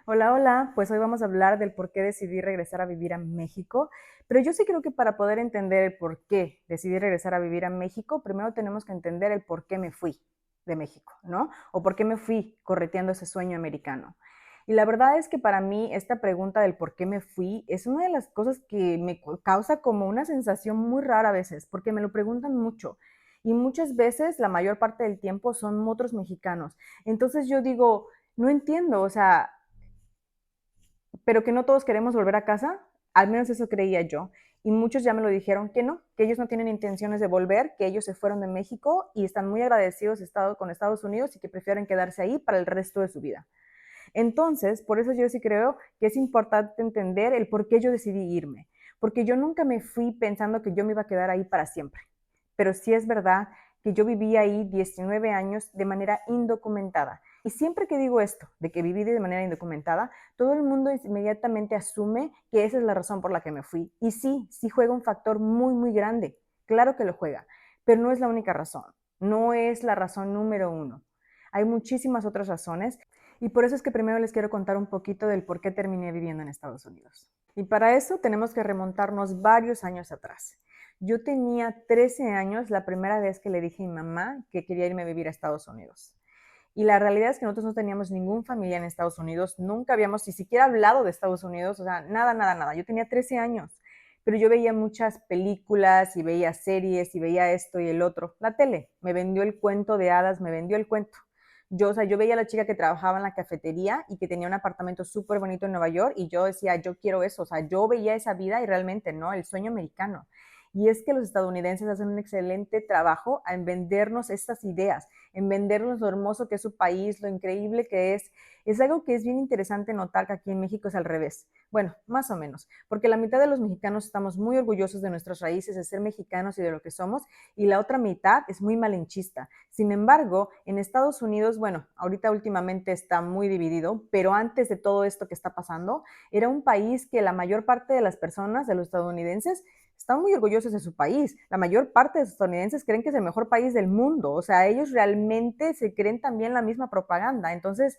Hola, hola, pues hoy vamos a hablar del por qué decidí regresar a vivir a México, pero yo sí creo que para poder entender el por qué decidí regresar a vivir a México, primero tenemos que entender el por qué me fui de México, ¿no? O por qué me fui correteando ese sueño americano. Y la verdad es que para mí esta pregunta del por qué me fui es una de las cosas que me causa como una sensación muy rara a veces, porque me lo preguntan mucho. Y muchas veces, la mayor parte del tiempo, son otros mexicanos. Entonces yo digo, no entiendo, o sea, pero que no todos queremos volver a casa, al menos eso creía yo. Y muchos ya me lo dijeron que no, que ellos no tienen intenciones de volver, que ellos se fueron de México y están muy agradecidos con Estados Unidos y que prefieren quedarse ahí para el resto de su vida. Entonces, por eso yo sí creo que es importante entender el por qué yo decidí irme, porque yo nunca me fui pensando que yo me iba a quedar ahí para siempre. Pero sí es verdad que yo viví ahí 19 años de manera indocumentada. Y siempre que digo esto, de que viví de manera indocumentada, todo el mundo inmediatamente asume que esa es la razón por la que me fui. Y sí, sí juega un factor muy, muy grande. Claro que lo juega, pero no es la única razón. No es la razón número uno. Hay muchísimas otras razones y por eso es que primero les quiero contar un poquito del por qué terminé viviendo en Estados Unidos. Y para eso tenemos que remontarnos varios años atrás. Yo tenía 13 años la primera vez que le dije a mi mamá que quería irme a vivir a Estados Unidos. Y la realidad es que nosotros no teníamos ningún familiar en Estados Unidos, nunca habíamos ni siquiera hablado de Estados Unidos, o sea, nada, nada, nada. Yo tenía 13 años, pero yo veía muchas películas y veía series y veía esto y el otro. La tele me vendió el cuento de hadas, me vendió el cuento. Yo, o sea, yo veía a la chica que trabajaba en la cafetería y que tenía un apartamento súper bonito en Nueva York y yo decía, yo quiero eso, o sea, yo veía esa vida y realmente, ¿no? El sueño americano. Y es que los estadounidenses hacen un excelente trabajo en vendernos estas ideas, en vendernos lo hermoso que es su país, lo increíble que es. Es algo que es bien interesante notar que aquí en México es al revés. Bueno, más o menos, porque la mitad de los mexicanos estamos muy orgullosos de nuestras raíces, de ser mexicanos y de lo que somos, y la otra mitad es muy malinchista. Sin embargo, en Estados Unidos, bueno, ahorita últimamente está muy dividido, pero antes de todo esto que está pasando, era un país que la mayor parte de las personas, de los estadounidenses, están muy orgullosos de su país. La mayor parte de los estadounidenses creen que es el mejor país del mundo. O sea, ellos realmente se creen también la misma propaganda. Entonces,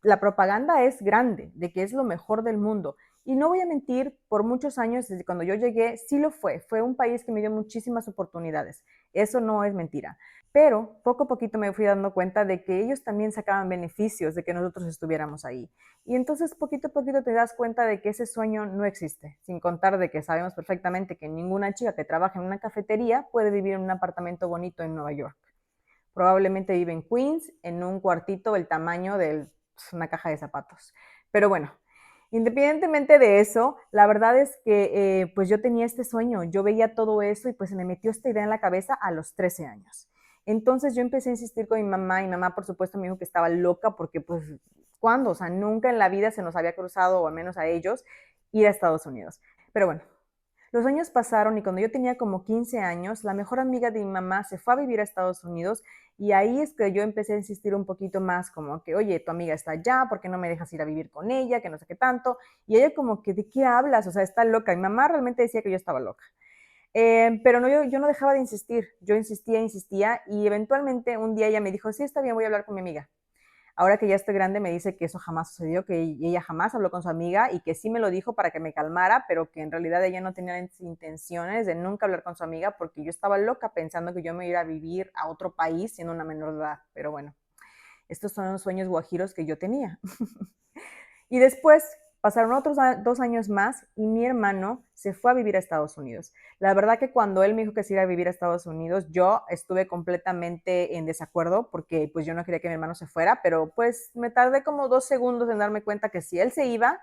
la propaganda es grande, de que es lo mejor del mundo. Y no voy a mentir, por muchos años, desde cuando yo llegué, sí lo fue. Fue un país que me dio muchísimas oportunidades. Eso no es mentira. Pero poco a poquito me fui dando cuenta de que ellos también sacaban beneficios de que nosotros estuviéramos ahí. Y entonces poquito a poquito te das cuenta de que ese sueño no existe, sin contar de que sabemos perfectamente que ninguna chica que trabaja en una cafetería puede vivir en un apartamento bonito en Nueva York. Probablemente vive en Queens, en un cuartito del tamaño de una caja de zapatos. Pero bueno, independientemente de eso, la verdad es que pues yo tenía este sueño, yo veía todo eso y pues se me metió esta idea en la cabeza a los 13 años. Entonces yo empecé a insistir con mi mamá y mi mamá por supuesto me dijo que estaba loca porque pues, ¿cuándo? O sea, nunca en la vida se nos había cruzado, o al menos a ellos, ir a Estados Unidos. Pero bueno, los años pasaron y cuando yo tenía como 15 años, la mejor amiga de mi mamá se fue a vivir a Estados Unidos y ahí es que yo empecé a insistir un poquito más como que, oye, tu amiga está allá, ¿por qué no me dejas ir a vivir con ella? Que no sé qué tanto. Y ella como que, ¿de qué hablas? O sea, está loca. Mi mamá realmente decía que yo estaba loca. Pero no, yo no dejaba de insistir. Yo insistía, insistía y eventualmente un día ella me dijo, sí, está bien, voy a hablar con mi amiga. Ahora que ya estoy grande me dice que eso jamás sucedió, que ella jamás habló con su amiga y que sí me lo dijo para que me calmara, pero que en realidad ella no tenía intenciones de nunca hablar con su amiga porque yo estaba loca pensando que yo me iba a vivir a otro país siendo una menor de edad. Pero bueno, estos son los sueños guajiros que yo tenía. Y después pasaron otros 2 años más y mi hermano se fue a vivir a Estados Unidos. La verdad que cuando él me dijo que se iba a vivir a Estados Unidos, yo estuve completamente en desacuerdo porque pues yo no quería que mi hermano se fuera, pero pues me tardé como 2 segundos en darme cuenta que si él se iba,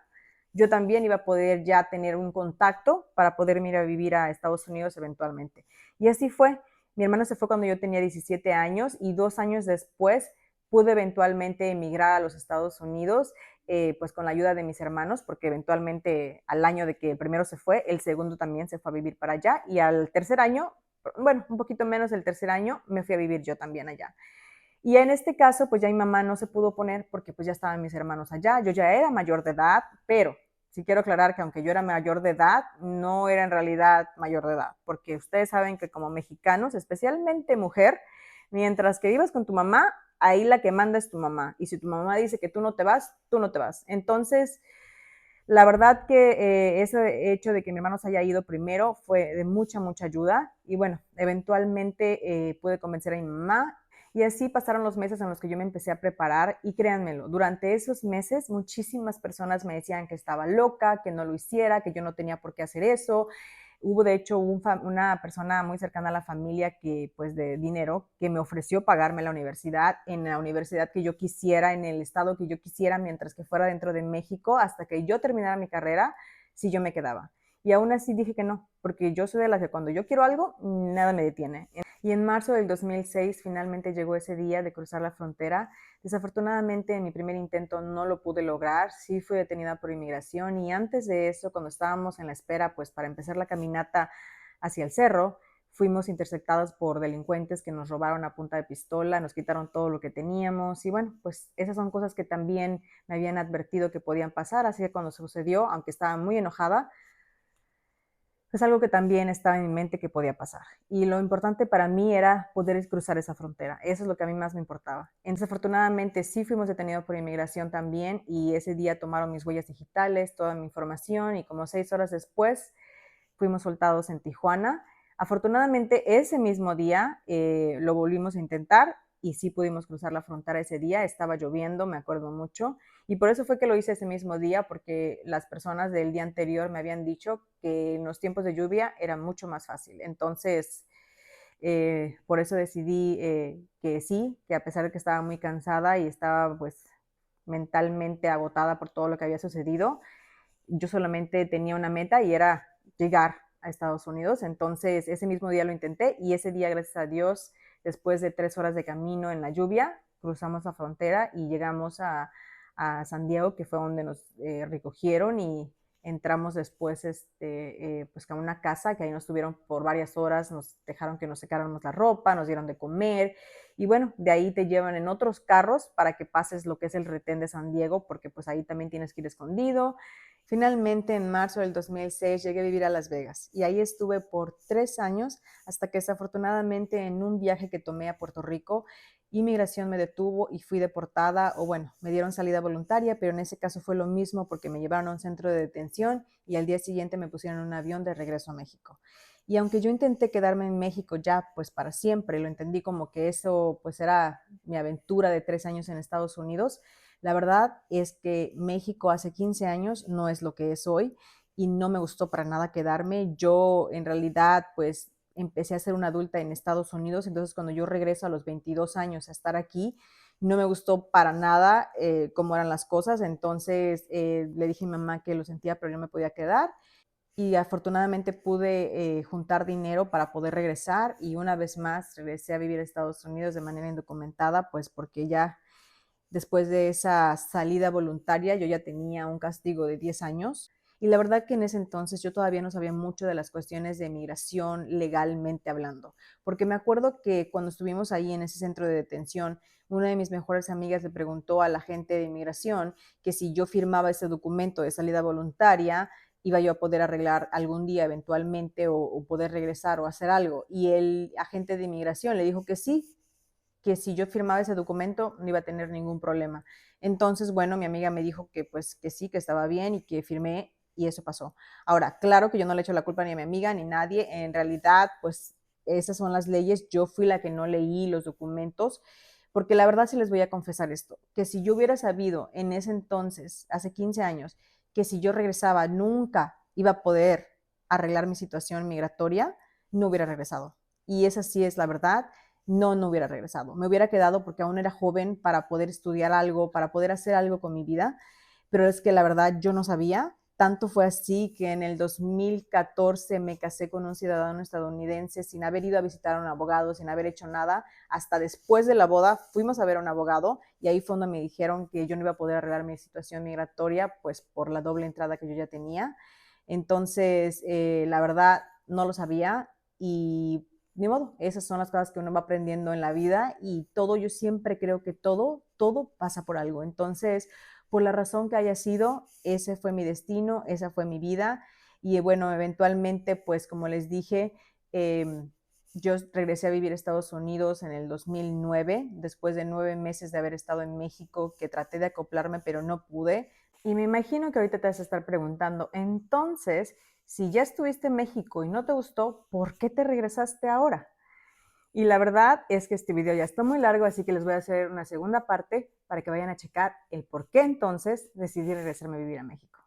yo también iba a poder ya tener un contacto para poder ir a vivir a Estados Unidos eventualmente. Y así fue. Mi hermano se fue cuando yo tenía 17 años y 2 años después pude eventualmente emigrar a los Estados Unidos pues con la ayuda de mis hermanos, porque eventualmente al año de que el primero se fue, el segundo también se fue a vivir para allá y al tercer año, bueno, un poquito menos del tercer año, me fui a vivir yo también allá. Y en este caso, pues ya mi mamá no se pudo poner porque pues ya estaban mis hermanos allá, yo ya era mayor de edad, pero sí quiero aclarar que aunque yo era mayor de edad, no era en realidad mayor de edad, porque ustedes saben que como mexicanos, especialmente mujer, mientras que vivas con tu mamá, ahí la que manda es tu mamá. Y si tu mamá dice que tú no te vas, tú no te vas. Entonces, la verdad que ese hecho de que mi hermano se haya ido primero fue de mucha, mucha ayuda. Y bueno, eventualmente pude convencer a mi mamá. Y así pasaron los meses en los que yo me empecé a preparar y créanmelo, durante esos meses muchísimas personas me decían que estaba loca, que no lo hiciera, que yo no tenía por qué hacer eso. Hubo de hecho una persona muy cercana a la familia que pues de dinero que me ofreció pagarme la universidad en la universidad que yo quisiera, en el estado que yo quisiera, mientras que fuera dentro de México, hasta que yo terminara mi carrera, si yo me quedaba. Y aún así dije que no, porque yo soy de las que cuando yo quiero algo, nada me detiene. Y en marzo del 2006 finalmente llegó ese día de cruzar la frontera. Desafortunadamente en mi primer intento no lo pude lograr, sí fui detenida por inmigración y antes de eso, cuando estábamos en la espera pues para empezar la caminata hacia el cerro, fuimos interceptados por delincuentes que nos robaron a punta de pistola, nos quitaron todo lo que teníamos y bueno, pues esas son cosas que también me habían advertido que podían pasar, así que cuando sucedió, aunque estaba muy enojada, es algo que también estaba en mi mente que podía pasar. Y lo importante para mí era poder cruzar esa frontera. Eso es lo que a mí más me importaba. Desafortunadamente sí fuimos detenidos por inmigración también y ese día tomaron mis huellas digitales, toda mi información y como 6 horas después fuimos soltados en Tijuana. Afortunadamente ese mismo día lo volvimos a intentar y sí pudimos cruzar la frontera ese día. Estaba lloviendo, me acuerdo mucho. Y por eso fue que lo hice ese mismo día, porque las personas del día anterior me habían dicho que en los tiempos de lluvia era mucho más fácil. Entonces, por eso decidí que sí, que a pesar de que estaba muy cansada y estaba pues mentalmente agotada por todo lo que había sucedido, yo solamente tenía una meta y era llegar a Estados Unidos. Entonces, ese mismo día lo intenté y ese día, gracias a Dios, después de 3 horas de camino en la lluvia, cruzamos la frontera y llegamos San Diego, que fue donde nos recogieron y entramos después pues a una casa que ahí nos tuvieron por varias horas, nos dejaron que nos secáramos la ropa, nos dieron de comer y bueno, de ahí te llevan en otros carros para que pases lo que es el retén de San Diego, porque pues ahí también tienes que ir escondido. Finalmente, en marzo del 2006, llegué a vivir a Las Vegas y ahí estuve por 3 años hasta que desafortunadamente en un viaje que tomé a Puerto Rico, inmigración me detuvo y fui deportada, o bueno, me dieron salida voluntaria, pero en ese caso fue lo mismo porque me llevaron a un centro de detención y al día siguiente me pusieron en un avión de regreso a México. Y aunque yo intenté quedarme en México ya pues para siempre, lo entendí como que eso pues era mi aventura de 3 años en Estados Unidos, la verdad es que México hace 15 años no es lo que es hoy y no me gustó para nada quedarme. Yo en realidad pues empecé a ser una adulta en Estados Unidos, entonces cuando yo regreso a los 22 años a estar aquí, no me gustó para nada cómo eran las cosas, entonces le dije a mi mamá que lo sentía pero yo me podía quedar y afortunadamente pude juntar dinero para poder regresar y una vez más regresé a vivir a Estados Unidos de manera indocumentada, pues porque ya después de esa salida voluntaria, yo ya tenía un castigo de 10 años. Y la verdad que en ese entonces yo todavía no sabía mucho de las cuestiones de migración legalmente hablando, porque me acuerdo que cuando estuvimos ahí en ese centro de detención, una de mis mejores amigas le preguntó a la gente de inmigración que si yo firmaba ese documento de salida voluntaria, iba yo a poder arreglar algún día eventualmente o poder regresar o hacer algo. Y el agente de inmigración le dijo que si yo firmaba ese documento no iba a tener ningún problema. Entonces, bueno, mi amiga me dijo que pues que sí, que estaba bien y que firmé y eso pasó. Ahora, claro que yo no le echo la culpa ni a mi amiga ni a nadie, en realidad, pues esas son las leyes, yo fui la que no leí los documentos, porque la verdad sí les voy a confesar esto, que si yo hubiera sabido en ese entonces, hace 15 años, que si yo regresaba nunca iba a poder arreglar mi situación migratoria, no hubiera regresado. Y esa sí es la verdad, no hubiera regresado. Me hubiera quedado porque aún era joven para poder estudiar algo, para poder hacer algo con mi vida, pero es que la verdad yo no sabía. Tanto fue así que en el 2014 me casé con un ciudadano estadounidense sin haber ido a visitar a un abogado, sin haber hecho nada. Hasta después de la boda fuimos a ver a un abogado y ahí fue donde me dijeron que yo no iba a poder arreglar mi situación migratoria, pues por la doble entrada que yo ya tenía. Entonces, la verdad, no lo sabía y ni modo, esas son las cosas que uno va aprendiendo en la vida y todo, yo siempre creo que todo pasa por algo. Entonces, por la razón que haya sido, ese fue mi destino, esa fue mi vida y bueno, eventualmente, pues como les dije, Yo regresé a vivir a Estados Unidos en el 2009, después de 9 meses de haber estado en México, que traté de acoplarme, pero no pude. Y me imagino que ahorita te vas a estar preguntando, entonces, si ya estuviste en México y no te gustó, ¿por qué te regresaste ahora? Y la verdad es que este video ya está muy largo, así que les voy a hacer una segunda parte para que vayan a checar el por qué entonces decidí regresarme a vivir a México.